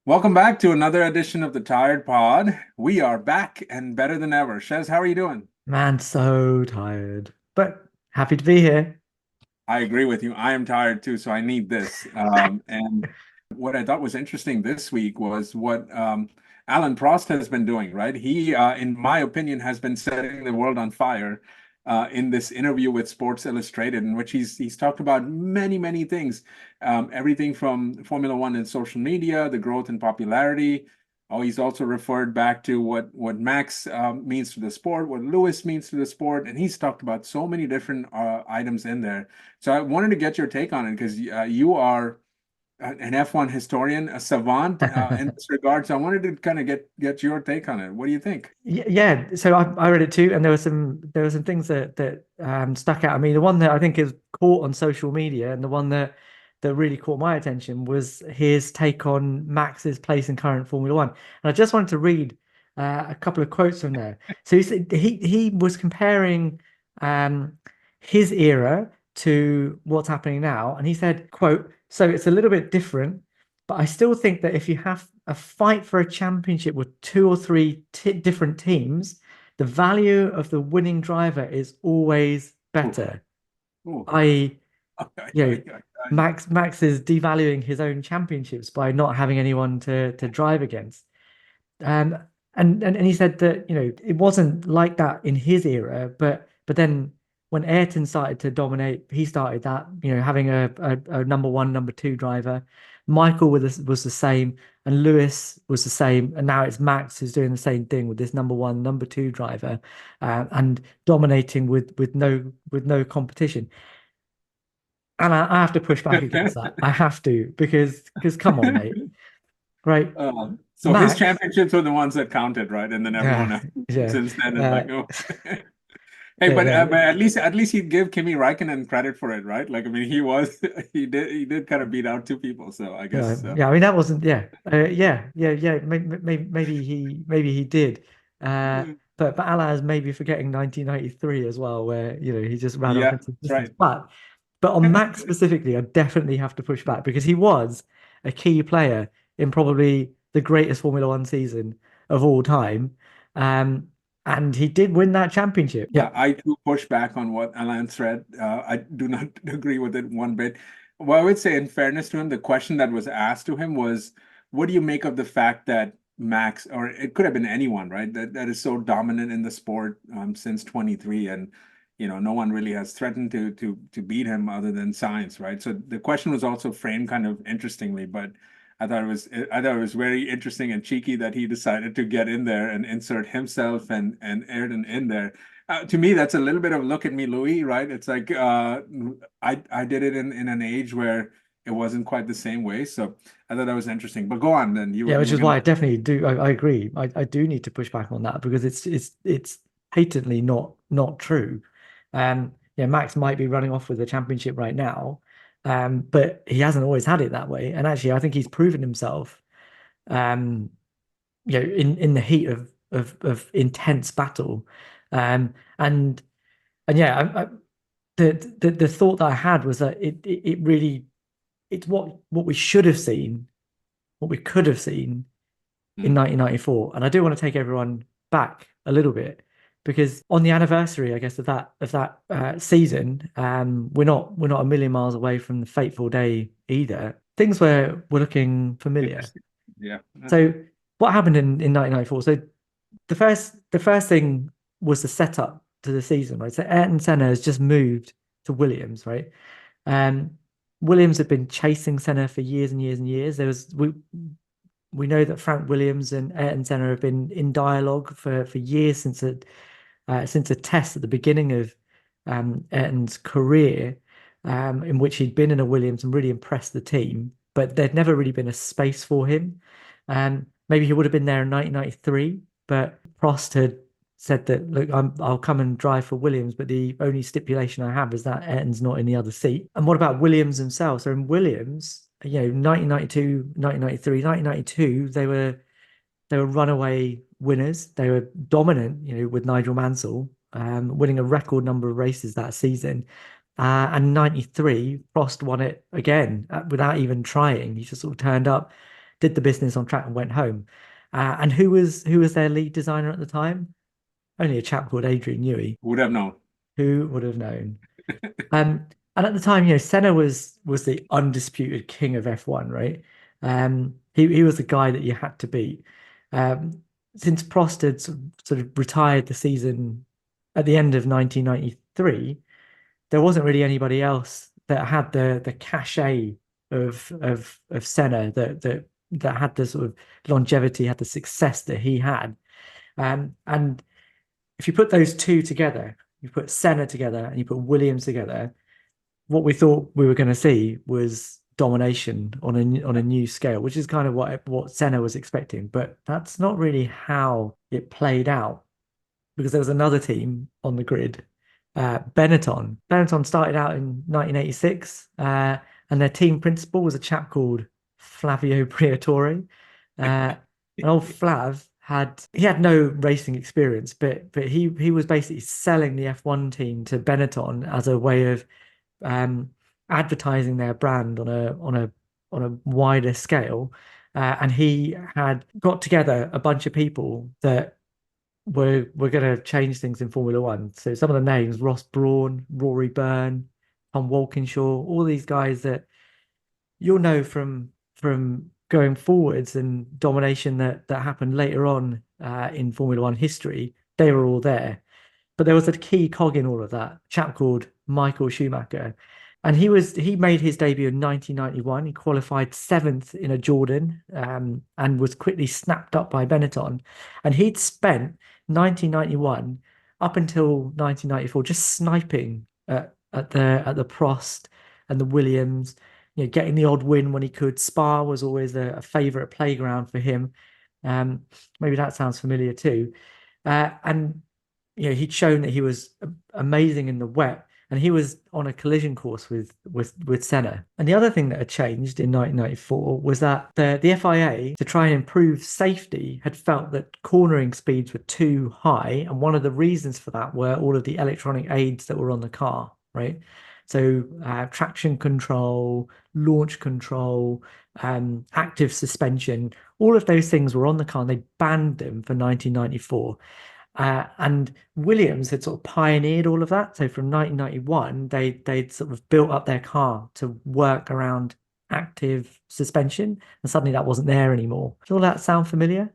Welcome back to another edition of the Tired Pod. We are back and better than ever. Shez, how are you doing? Man, so tired, but happy to be here. I agree with you. I am tired too, so I need this. And what I thought was interesting this week was what Alan Prost has been doing, right? He, in my opinion, has been setting the world on fire in this interview with Sports Illustrated, in which he's talked about many things, everything from Formula One and social media, the growth and popularity. Oh, he's also referred back to what Max means to the sport, what Lewis means to the sport, and he's talked about so many different items in there. So I wanted to get your take on it because you are an F1 historian, a savant in this regard. So I wanted to kind of get your take on it. What do you think? Yeah, so I read it too, and there were some things that stuck out. I mean, the one that I think is caught on social media, and the one that really caught my attention was his take on Max's place in current Formula One. And I just wanted to read a couple of quotes from there. So he said he was comparing um, his era to what's happening now, and he said, "quote So it's a little bit different." But I still think that if you have a fight for a championship with two or three different teams, the value of the winning driver is always Ooh, better. ooh. I, Ay, you know, ay, ay, ay. Max is devaluing his own championships by not having anyone to drive against. Um, and he said that it wasn't like that in his era, but then when Ayrton started to dominate, he started that having a number one, number two driver. Michael was the same, and Lewis was the same, and now it's Max who's doing the same thing with this number one, number two driver, and dominating with no competition. And I have to push back against that. I have to because come on, mate, right? So his Max, championships were the ones that counted, right? And then everyone yeah, else yeah. since then is Uh, like, oh. Hey, Yeah, but no, at least he'd give Kimi Räikkönen credit for it, right? Like I mean, he was he did kind of beat out two people, so I yeah, guess yeah. I mean, that wasn't, yeah, yeah. Maybe he did. But Ala is maybe forgetting 1993 as well, where he just ran off yeah, into the that's distance. right. But on Max specifically, I definitely have to push back because he was a key player in probably the greatest Formula One season of all time, um, and he did win that championship. Yeah, I too push back on what Alan said. I do not agree with it one bit. Well, I would say, in fairness to him, the question that was asked to him was, "What do you make of the fact that Max, or it could have been anyone, right, that is so dominant in the sport since 23, and no one really has threatened to beat him other than science, right?" So the question was also framed kind of interestingly, but I thought it was very interesting and cheeky that he decided to get in there and insert himself and Ayrton in there. To me, that's a little bit of look at me, Louis, right? It's like I did it in an age where it wasn't quite the same way. So I thought that was interesting. But go on then. You yeah, you which were is gonna why I definitely do. I agree. I do need to push back on that because it's patently not true. Yeah, Max might be running off with the championship right now, but he hasn't always had it that way. And actually, I think he's proven himself, um, in the heat of intense battle, um, and and yeah, the thought that I had was that it really it's what we should have seen, what we could have seen in Hmm. 1994. And I do want to take everyone back a little bit because on the anniversary, I guess, of that season, we're not a million miles away from the fateful day either. Things were looking familiar. Interesting. Yeah. So what happened in 1994? So the first thing was the setup to the season, right? So Ayrton Senna has just moved to Williams, right? Um, Williams had been chasing Senna for years and years and years. We know that Frank Williams and Ayrton Senna have been in dialogue for years since a test at the beginning of Ayrton's career, in which he'd been in a Williams and really impressed the team, but there'd never really been a space for him. Maybe he would have been there in 1993, but Prost had said that, look, I'll come and drive for Williams, but the only stipulation I have is that Ayrton's not in the other seat. And what about Williams themselves? So in Williams, 1992, 1993, 1992, they were runaway winners. They were dominant, with Nigel Mansell, winning a record number of races that season. And 93, Prost won it again without even trying. He just sort of turned up. did the business on track and went home. And who was their lead designer at the time? Only a chap called Adrian Newey. Would have known. Who would have known? And at the time, Senna was the undisputed king of F1, right? He was the guy that you had to beat. Since Prost had sort of retired the season at the end of 1993, there wasn't really anybody else that had the cachet of Senna that had the sort of longevity, had the success that he had. And if you put those two together, you put Senna together and you put Williams together, what we thought we were going to see was domination on a new scale, which is kind of what Senna was expecting. But that's not really how it played out, because there was another team on the grid, Benetton. Benetton started out in 1986, and their team principal was a chap called Flavio Briatore. And old Flav had no racing experience, but he was basically selling the F1 team to Benetton as a way of advertising their brand on a wider scale. And he had got together a bunch of people that were going to change things in Formula One. So some of the names: Ross Brawn, Rory Byrne, Tom Walkinshaw, all these guys that you'll know from going forwards and domination that happened later on in Formula One history. They were all there. But there was a key cog in all of that, a chap called Michael Schumacher. And he made his debut in 1991. He qualified seventh in a Jordan, and was quickly snapped up by Benetton. And he'd spent 1991 up until 1994 just sniping at the Prost and the Williams, getting the odd win when he could. Spa was always a favorite playground for him. Maybe that sounds familiar too. And he'd shown that he was amazing in the wet, and he was on a collision course with Senna. And the other thing that had changed in 1994 was that the FIA, to try and improve safety, had felt that cornering speeds were too high, and one of the reasons for that were all of the electronic aids that were on the car, right? So traction control, launch control, active suspension, all of those things were on the car, and they banned them for 1994. And Williams had sort of pioneered all of that. So from 1991, they'd sort of built up their car to work around active suspension, and suddenly that wasn't there anymore. Does all that sound familiar?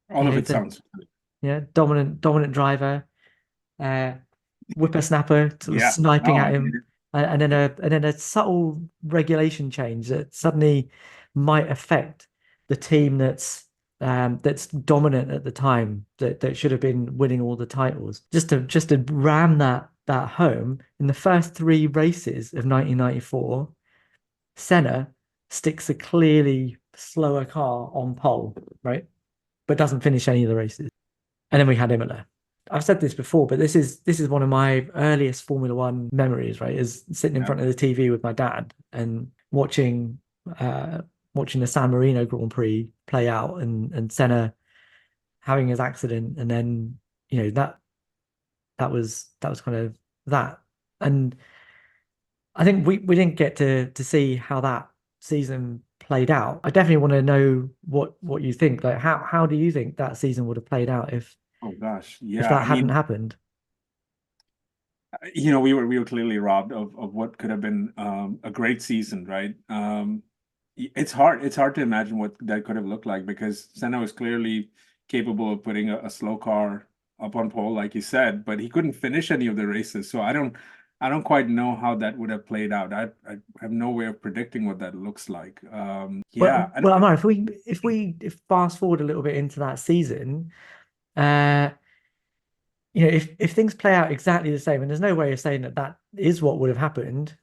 All of it sounds. Yeah, dominant driver, whippersnapper sort of Yeah. sniping No, at him, and then a subtle regulation change that suddenly might affect the team that's dominant at the time, that should have been winning all the titles. Just to ram that home, in the first three races of 1994, Senna sticks a clearly slower car on pole, right? But doesn't finish any of the races. And then we had Imola. I've said this before, but this is one of my earliest Formula One memories, right? Is sitting in front of the TV with my dad and watching the San Marino Grand Prix play out, and Senna having his accident, and then that was kind of that. And I think we didn't get to see how that season played out. I definitely want to know what you think. Like, how do you think that season would have played out if Oh gosh, if yeah. that hadn't happened? We were clearly robbed of what could have been a great season, right? It's hard to imagine what that could have looked like, because Senna was clearly capable of putting a slow car up on pole, like you said, but he couldn't finish any of the races. So I don't quite know how that would have played out. I have no way of predicting what that looks like. Yeah. Well, Amar, if fast forward a little bit into that season, uh, if things play out exactly the same, and there's no way of saying that is what would have happened.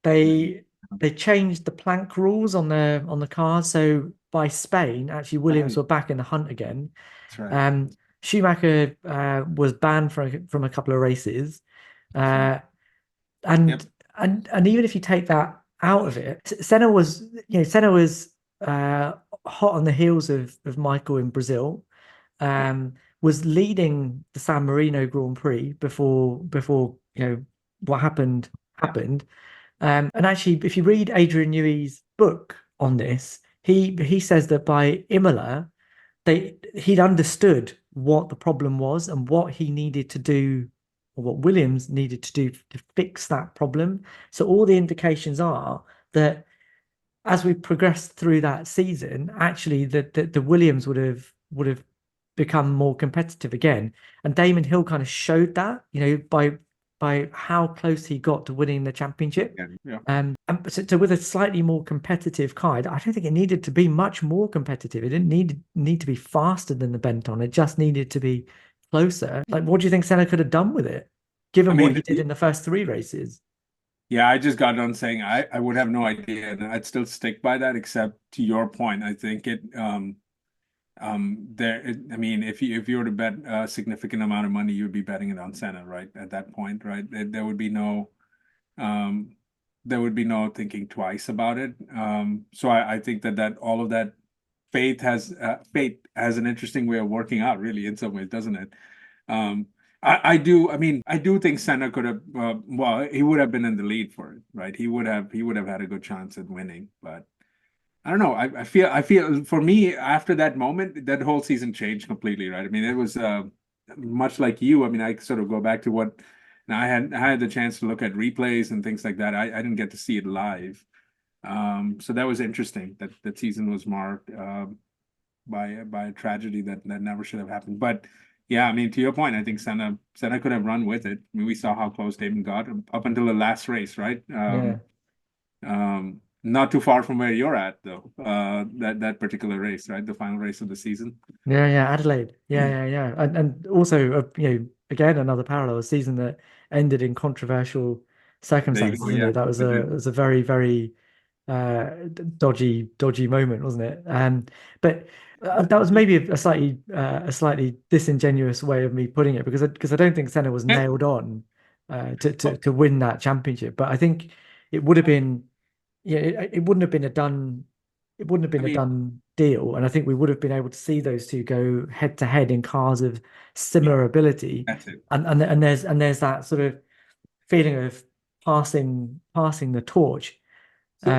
They changed the plank rules on the cars, so by Spain, actually Williams were back in the hunt again. That's right. Schumacher was banned from a couple of races, and Yep. and even if you take that out of it, Senna was hot on the heels of Michael in Brazil. Was leading the San Marino Grand Prix before what happened. And actually, if you read Adrian Newey's book on this, he says that by Imola, he'd understood what the problem was and what he needed to do, or what Williams needed to do to fix that problem. So all the indications are that as we progressed through that season, actually the Williams would have become more competitive again. And Damon Hill kind of showed that, by how close he got to winning the championship. Yeah, yeah. And so with a slightly more competitive car, I don't think it needed to be much more competitive. It didn't need to be faster than the Benton. It just needed to be closer. Like, what do you think Senna could have done with it, I given what mean, he did in the first three races? yeah, I just got done saying I would have no idea, and I'd still stick by that, except to your point. I think I mean, if you were to bet a significant amount of money, you'd be betting it on Senna, right? At that point, right? There would be um thinking twice about it. So I think that all of that fate has an interesting way of working out, really, in some ways, doesn't it? Um, I mean, I do think Senna could have, well, he would have been in the lead for it, right? He would have had a good chance at winning, but I don't know. I feel for me, after that moment, that whole season changed completely, right? I mean, it was much like you. I mean, I sort of go back to what, and I had the chance to look at replays and things like that. I didn't get to see it live. So that was interesting that that season was marked by a tragedy that never should have happened. But yeah, I mean, to your point, I think Senna could have run with it. I mean, we saw how close Damon got up until the last race, right? Yeah. Not too far from where you're at, though. That particular race, right? The final race of the season. Yeah, yeah, Adelaide. Yeah. And also, again, another parallel, a season that ended in controversial There you go. circumstances, isn't Yeah, it? That was it a did. it was a very, very dodgy moment, wasn't it? But that was maybe a slightly disingenuous way of me putting it, because I don't think Senna was Yeah. nailed on Oh, to win that championship. But I think it would have been, yeah, it wouldn't have been a done, it wouldn't have I been a mean, done deal. And I think we would have been able to see those two go head to head in cars of yeah, similar ability. that's it. And there's that sort of feeling of passing the torch So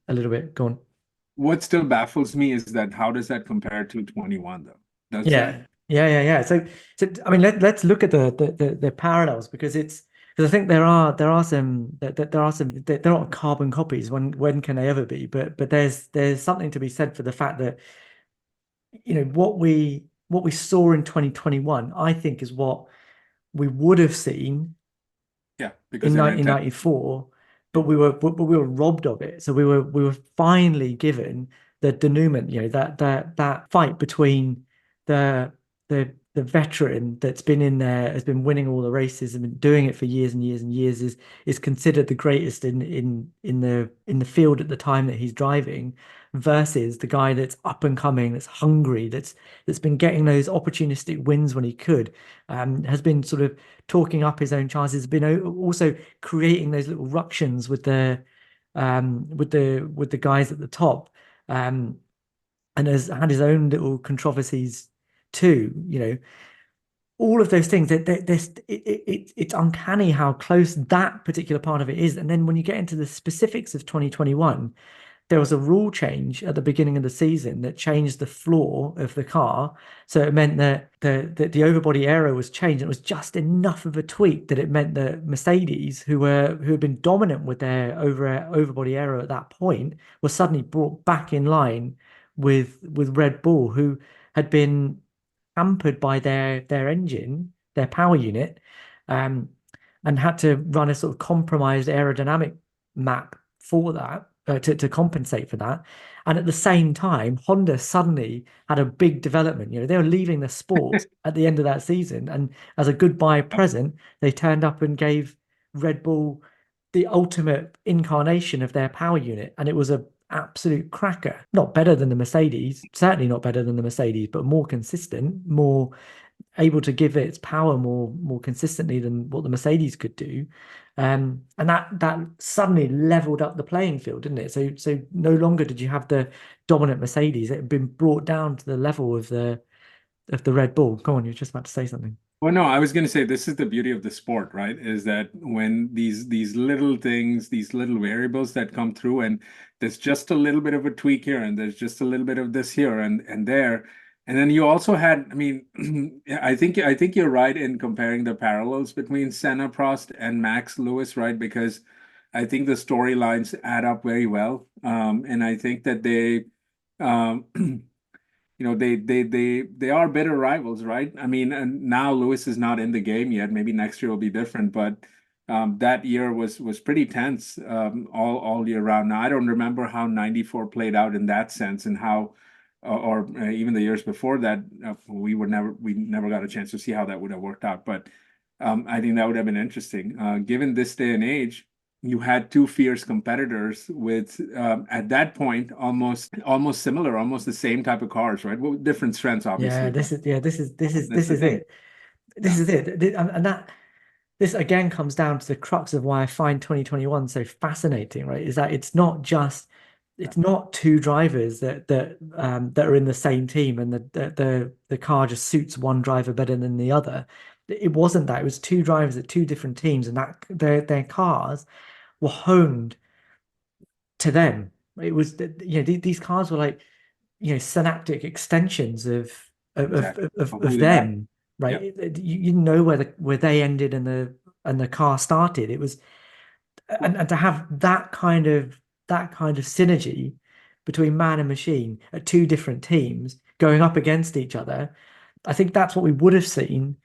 a little bit. Go on. what still baffles me is that how does that compare to 21 though? Does that? Yeah. So I mean, let's look at the parallels, because I think there are some there are some, they're not carbon copies. When can they ever be? But there's something to be said for the fact that, what we saw in 2021, I think, is what we would have seen Yeah, because in they're intent. 1994, but we were robbed of it. So we were finally given the denouement, that fight between the veteran that's been in there, has been winning all the races and been doing it for years and years and years, is considered the greatest in the field at the time that he's driving, versus the guy that's up and coming, that's hungry, that's been getting those opportunistic wins when he could, has been sort of talking up his own chances, been also creating those little ructions with the guys at the top, um, and has had his own little controversies too. All of those things. It's uncanny how close that particular part of it is. And then when you get into the specifics of 2021, there was a rule change at the beginning of the season that changed the floor of the car. So it meant that the overbody aero was changed. It was just enough of a tweak that it meant that Mercedes, who had been dominant with their overbody aero at that point, was suddenly brought back in line with Red Bull, who had been hampered by their engine, their power unit, um, and had to run a sort of compromised aerodynamic map for that, to compensate for that. And at the same time, Honda suddenly had a big development. They were leaving the sport at the end of that season, and as a goodbye present, they turned up and gave Red Bull the ultimate incarnation of their power unit, and it was a absolute cracker. Not better than the Mercedes, certainly not better than the Mercedes, but more consistent, more able to give its power more consistently than what the Mercedes could do. And that suddenly leveled up the playing field, didn't it? So no longer did you have the dominant Mercedes. It had been brought down to the level of the Red Bull. Go on, you're just about to say something. Well, no, I was going to say this is the beauty of the sport, right? Is that when these little things, these little variables that come through, and there's just a little bit of a tweak here, and there's just a little bit of this here and there, and then you also had, I mean, I think you're right in comparing the parallels between Senna Prost and Max Lewis, right? Because I think the storylines add up very well, and I think that um, they are bitter rivals, right? I mean, and now Lewis is not in the game yet. Maybe next year will be different, but that year was pretty tense all year round. Now I don't remember how '94 played out in that sense, and how, or even the years before that, we never got a chance to see how that would have worked out. But I think that would have been interesting. Given this day and age, you had two fierce competitors with at that point almost similar, almost the same type of cars, right? Well, different strengths, Yeah, obviously, but that's this the is thing. it. This Yeah, is it. And that this again comes down to the crux of why I find 2021 so fascinating, right? Is that yeah. it's not two drivers that are in the same team and the car just suits one driver better than the other. It wasn't that. It was two drivers at two different teams, and that their cars were honed to them. It was, these cars were like, synaptic extensions Exactly. Of of who they are. them, right? Yeah. You know where they ended and the car started. It was, Well, and to have that kind of synergy between man and machine at two different teams going up against each other, I think that's what we would have seen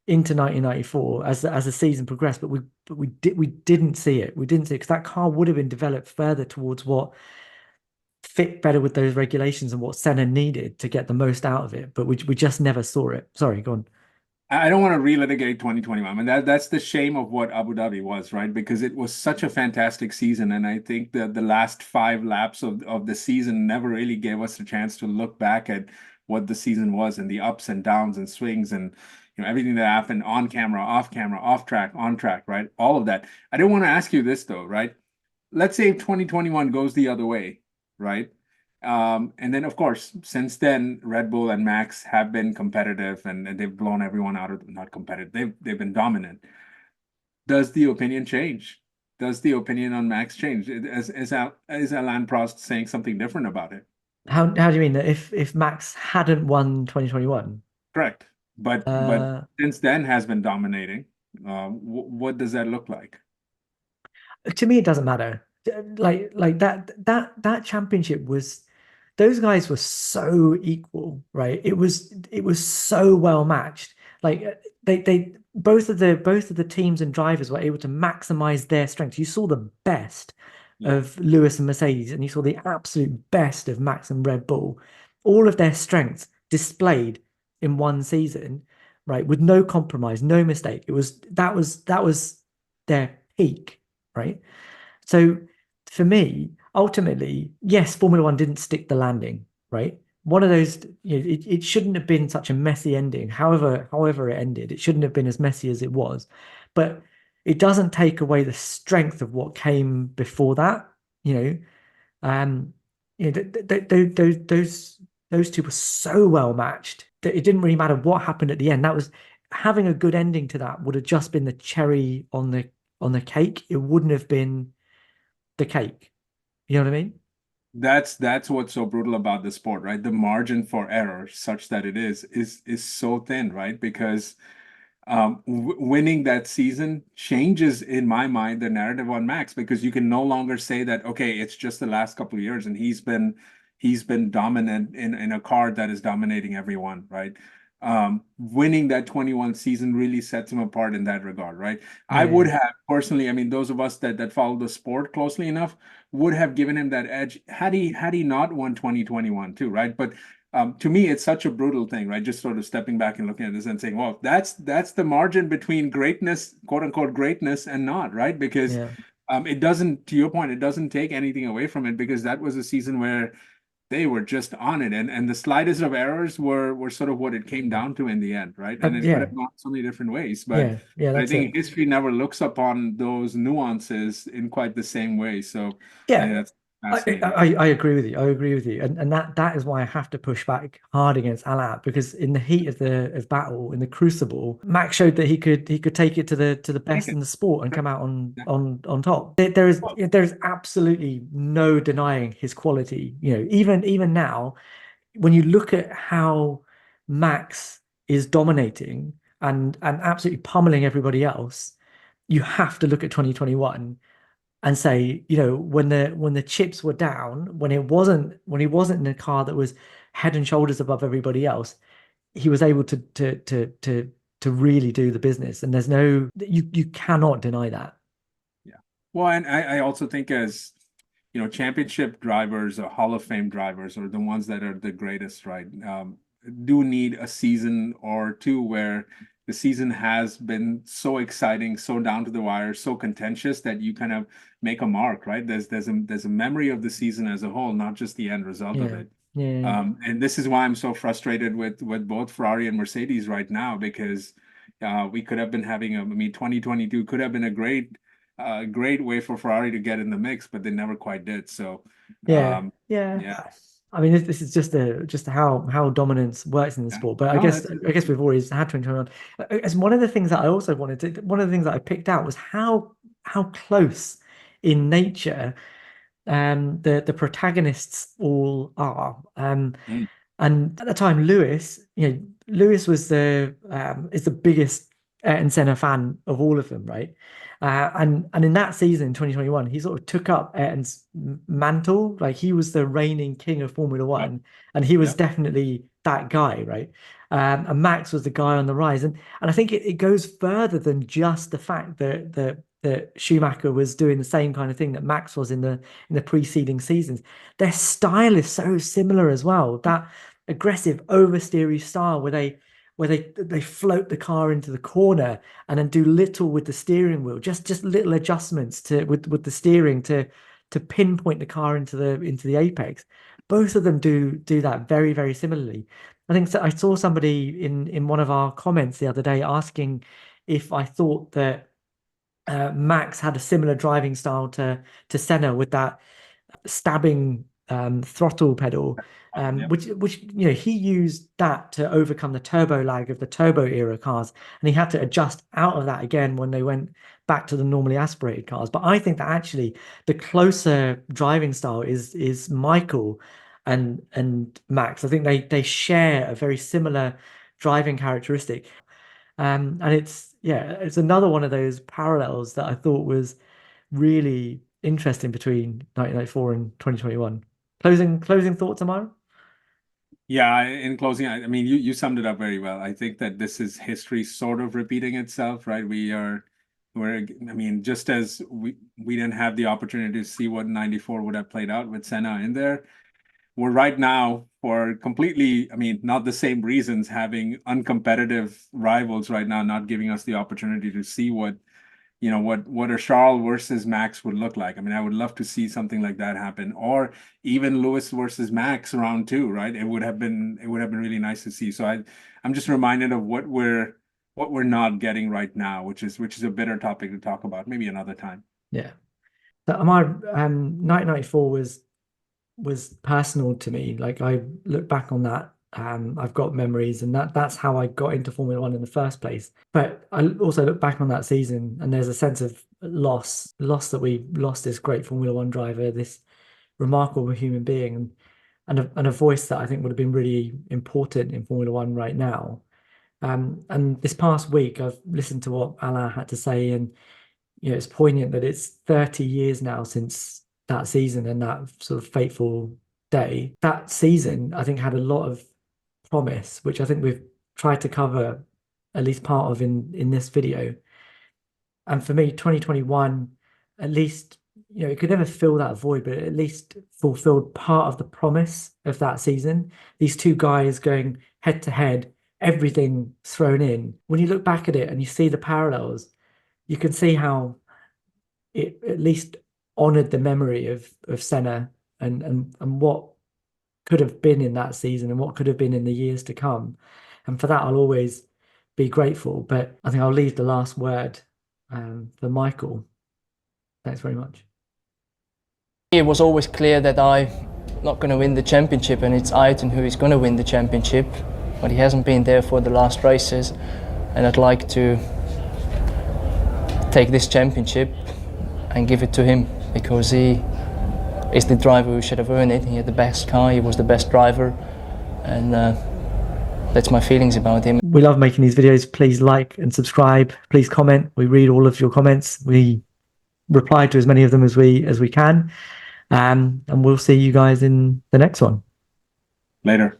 into 1994 as the season progressed. But we didn't see it. We didn't see it because that car would have been developed further towards what fit better with those regulations and what Senna needed to get the most out of it. But we just never saw it. Sorry, go on. I don't want to relitigate 2021. I mean, that's the shame of what Abu Dhabi was, right? Because it was such a fantastic season, and I think that the last 5 laps of the season never really gave us a chance to look back at what the season was and the ups and downs and swings and everything that happened on camera, off track, on track, right? All of that. I don't want to ask you this though, right? Let's say 2021 goes the other way, right? And then, of course, since then, Red Bull and Max have been competitive and they've blown everyone out of not competitive. They've been dominant. Does the opinion change? Does the opinion on Max change? Is Alain Prost saying something different about it? How do you mean that if Max hadn't won 2021? Correct. But Uh, since then has been dominating. What does that look like? to me, it doesn't matter. Like that championship was, those guys were so equal, right? It was so well matched. Like they both of the teams and drivers were able to maximize their strengths. You saw the best Yeah. of Lewis and Mercedes, and you saw the absolute best of Max and Red Bull. All of their strengths displayed in one season, right? With no compromise, no mistake. That was their peak, right? So for me, ultimately, yes, Formula One didn't stick the landing, right? One of those, it shouldn't have been such a messy ending. However it ended, it shouldn't have been as messy as it was. But it doesn't take away the strength of what came before that. You know, um, those two were so well matched that it didn't really matter what happened at the end. That was having a good ending to that would have just been the cherry on the cake. It wouldn't have been the cake. You know what I mean? That's what's so brutal about the sport, right? The margin for error, such that it is so thin, right? Because w winning that season changes, in my mind, the narrative on Max because you can no longer say that, okay, it's just the last couple of years and he's been dominant in a car that is dominating everyone, right? Winning that 21 season really sets him apart in that regard, right? I Yeah, would yeah, have personally, I mean, those of us that follow the sport closely enough would have given him that edge had he not won 2021 too, right? But to me, it's such a brutal thing, right? Just sort of stepping back and looking at this and saying, well, that's the margin between greatness, quote unquote greatness, and not, right? Because yeah. it doesn't, to your point, it doesn't take anything away from it because that was a season where they were just on it, and the slightest of errors were sort of what it came down to in the end, right? And it could have Yeah, gone so many different ways, but yeah. I That's think it. history never looks upon those nuances in quite the same way. So I think Yeah, that's. Fascinating. I agree with you. I agree with you, and that is why I have to push back hard against Alat, because in the heat of the of battle, in the crucible, Max showed that he could take it to the Take best in it. the sport and Right. come out Yeah. on top. There is Well, there is absolutely no denying his quality. Even now, when you look at how Max is dominating and absolutely pummeling everybody else, you have to look at 2021 and say, when the chips were down, when he wasn't in a car that was head and shoulders above everybody else, he was able to really do the business. And you cannot deny that. yeah. Well, and I also think as championship drivers or Hall of Fame drivers or the ones that are the greatest, right? Do need a season or two where the season has been so exciting, so down to the wire, so contentious that you kind of make a mark, right? There's a memory of the season as a whole, not just the end result of Yeah. it. Yeah. And this is why I'm so frustrated with both Ferrari and Mercedes right now because we could have been having 2022 could have been a great way for Ferrari to get in the mix, but they never quite did. So, Yeah. yeah, Yeah. I mean, this is just how dominance works in the yeah. sport. But I No, guess that's it. I guess we've always had 2021. As one of the things that I also one of the things that I picked out was how close in nature the protagonists all are. Mm, And at the time, Lewis was the is the biggest Ayrton Senna fan of all of them, right? And in that season, 2021, he sort of took up Ayrton's mantle. Like he was the reigning king of Formula yep, One, and he was yep. definitely that guy, right? And Max was the guy on the rise, and I think it goes further than just the fact that Schumacher was doing the same kind of thing that Max was in the preceding seasons. Their style is so similar as well. That aggressive oversteery style where they float the car into the corner and then do little with the steering wheel, just little adjustments to with the steering to pinpoint the car into the apex. Both of them do that very, very similarly. I think so, I saw somebody in one of our comments the other day asking if I thought that Max had a similar driving style to Senna with that stabbing throttle pedal, Yep. which he used that to overcome the turbo lag of the turbo era cars, and he had to adjust out of that again when they went back to the normally aspirated cars. But I think that actually the closer driving style is Michael and Max. I think they share a very similar driving characteristic. And it's another one of those parallels that I thought was really interesting between 1994 and 2021. Closing thoughts, Amara? Yeah, in closing, I mean, you summed it up very well. I think that this is history sort of repeating itself, right? I mean, just as we didn't have the opportunity to see what 94 would have played out with Senna in there, we're right now for completely, I mean, not the same reasons, having uncompetitive rivals right now, not giving us the opportunity to see what a Charles versus Max would look like. I mean, I would love to see something like that happen, or even Lewis versus Max round two, right? It would have been really nice to see. So I'm just reminded of what we're not getting right now, which is a bitter topic to talk about, maybe another time. Yeah. So Amara, 1994 was personal to me. Like I look back on that, I've got memories, and that's how I got into Formula One in the first place. But I also look back on that season, and there's a sense of loss that we lost this great Formula One driver, this remarkable human being, and a voice that I think would have been really important in Formula One right now. And this past week, I've listened to what Alain had to say, and it's poignant that it's 30 years now since that season and that sort of fateful day. That season, I think, had a lot of promise, which I think we've tried to cover at least part of in this video. And for me, 2021, at least, it could never fill that void, but at least fulfilled part of the promise of that season. These two guys going head to head, everything thrown in. When you look back at it and you see the parallels, you can see how it at least honored the memory of Senna and what could have been in that season and what could have been in the years to come. And for that, I'll always be grateful. But I think I'll leave the last word for Michael. Thanks very much. It was always clear that I'm not going to win the championship, and it's Ayrton who is going to win the championship, but he hasn't been there for the last races, and I'd like to take this championship and give it to him, because he is the driver who should have earned it. He had the best car, he was the best driver, and that's my feelings about him. We love making these videos. Please like and subscribe. Please comment. We read all of your comments. We reply to as many of them as we can. And we'll see you guys in the next one. Later.